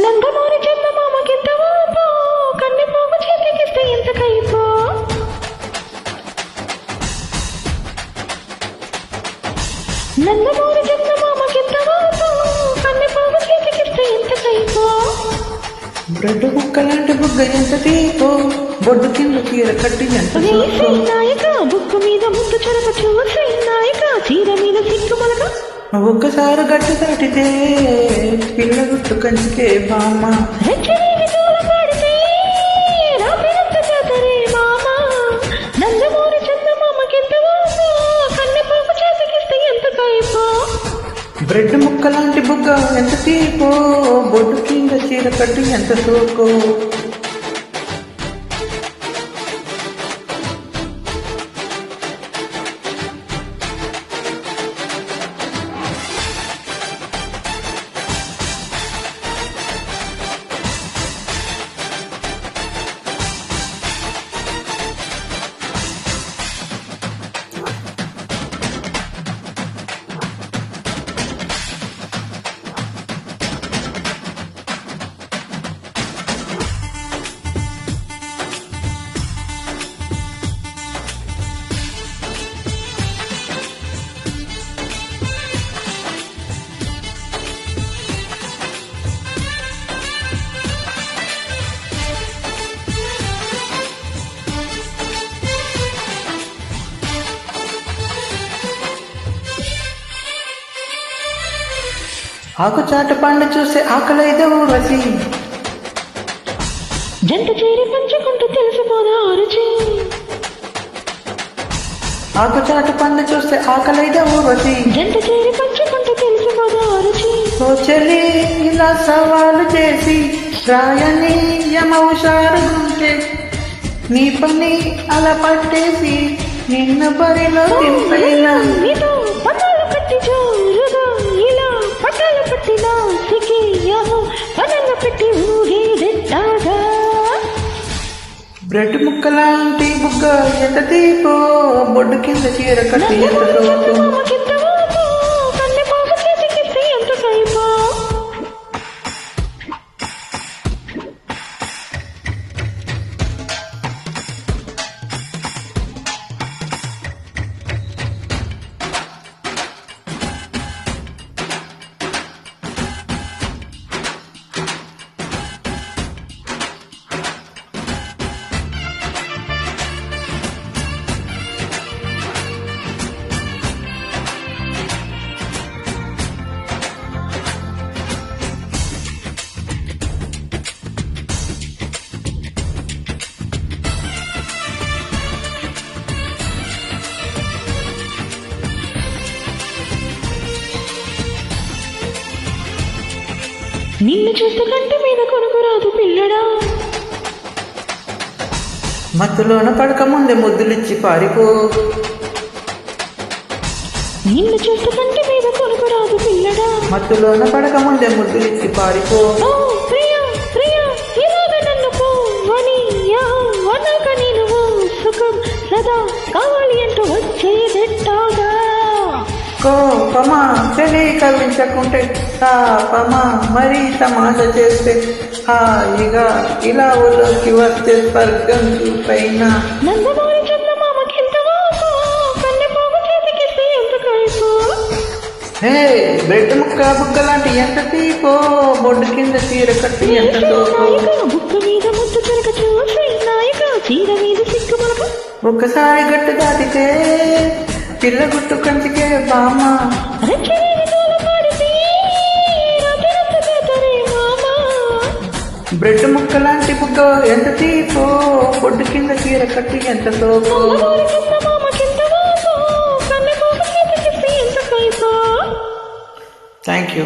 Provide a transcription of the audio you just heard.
నందమూరి చందమామకింత ఊపో, కన్నె పోగు చేతికిస్తే ఎంత కైపో. నందమూరి చందమామకింత ఊపో, కన్నె పోగు చేతికిస్తే ఎంత కైపో. బ్రెడ్ బుక్క లాంటి బుగ్గ ఎంత తీపో, బొడ్డు కింద చీర కట్టి ఎంత నాయక బుక్కు మీద ముద్దు చొరక చూసి నాయక చీర మీద సిక్కు మొలక. ఒక్కసారి గట్టి దాటితే పిల్ల గుట్టు కంచికే బామ్మ. నందమూరి చందమామకింత ఊపో, కన్నె పోగు చేతికిస్తే ఎంత కైపో. బ్రెడ్ ముక్క లాంటి బుగ్గ ఎంత తీపో, బొడ్డు కింద చీర కట్టి ఎంత సోకో. ఆకు చాట పండు చూస్తే ఆకలైతే ఊరసి, జంట చేరి పంచుకుంటూ తెలిసిపోదా రుచి. ఆకు చాట పండు చూస్తే ఆకలైతే ఊరసి, జంట చేరి పంచుకుంటూ తెలిసిపోదా రుచి. ఓ చెల్లి ఇలా సవాలు చేసి రాయని యమవుషారుగుంటే, నీ పని అలా పట్టేసి నిన్న బరిలో దింపైనా. నీతో పన్నాలు కట్టి జోరుగా ఇలా పట్టాలు పట్టినా సిగి యాహో పనలు పెట్టి ఊగేదెట్టాగా. బ్రెడ్ ముక్క లాంటి బుగ్గ ఎంత తీపో, బొడ్డు కింద చీర కట్టి ఎంత సోకో. కన్నె పోగు చేతికిస్తే ఎంత కైపో. నిన్ను చూస్తే కంటి మీద కొనుకురాదు పిల్లడా. మత్తులోన పడక ముందే ముద్దులిచ్చి పారిపో. నిన్ను చూస్తే కంటి మీద కొనుకురాదు పిల్లడా. మత్తులోన పడక ముందే ముద్దులిచ్చి పారిపో. ఓ ప్రియా ప్రియా ఇలాగ నన్ను పోవని అన్నాక నేను సుఖం సదా కావాలి అంటూ వచ్చేదెట్టాగా. కోపమా చలి కవించకుంటే తాపమా మరీ తమాష చేస్తే హాయిగా ఇలా ఊళ్ళోకి వస్తే స్వర్గం పైన. నందమూరి చందమామకింత ఊపో, కన్నె పోగు చేతికిస్తే ఎంత కైపో. హే బ్రెడ్ ముక్క బుగ్గ లాంటి ఎంత తీపో, బొడ్డు కింద చీర కట్టి ఎంత సోకో. బుక్క మీద ముద్దు చెరక చూసి నాయక చీర మీద సిక్కు మొలక. ఒక్కసారి గట్టు దాటితే పిల్ల గుట్టు కంచికే బామ్మ. బ్రెడ్ ముక్క లాంటి బుగ్గ ఎంత తీపో, బొడ్డు కింద చీర కట్టి ఎంత సోకో. Thank you.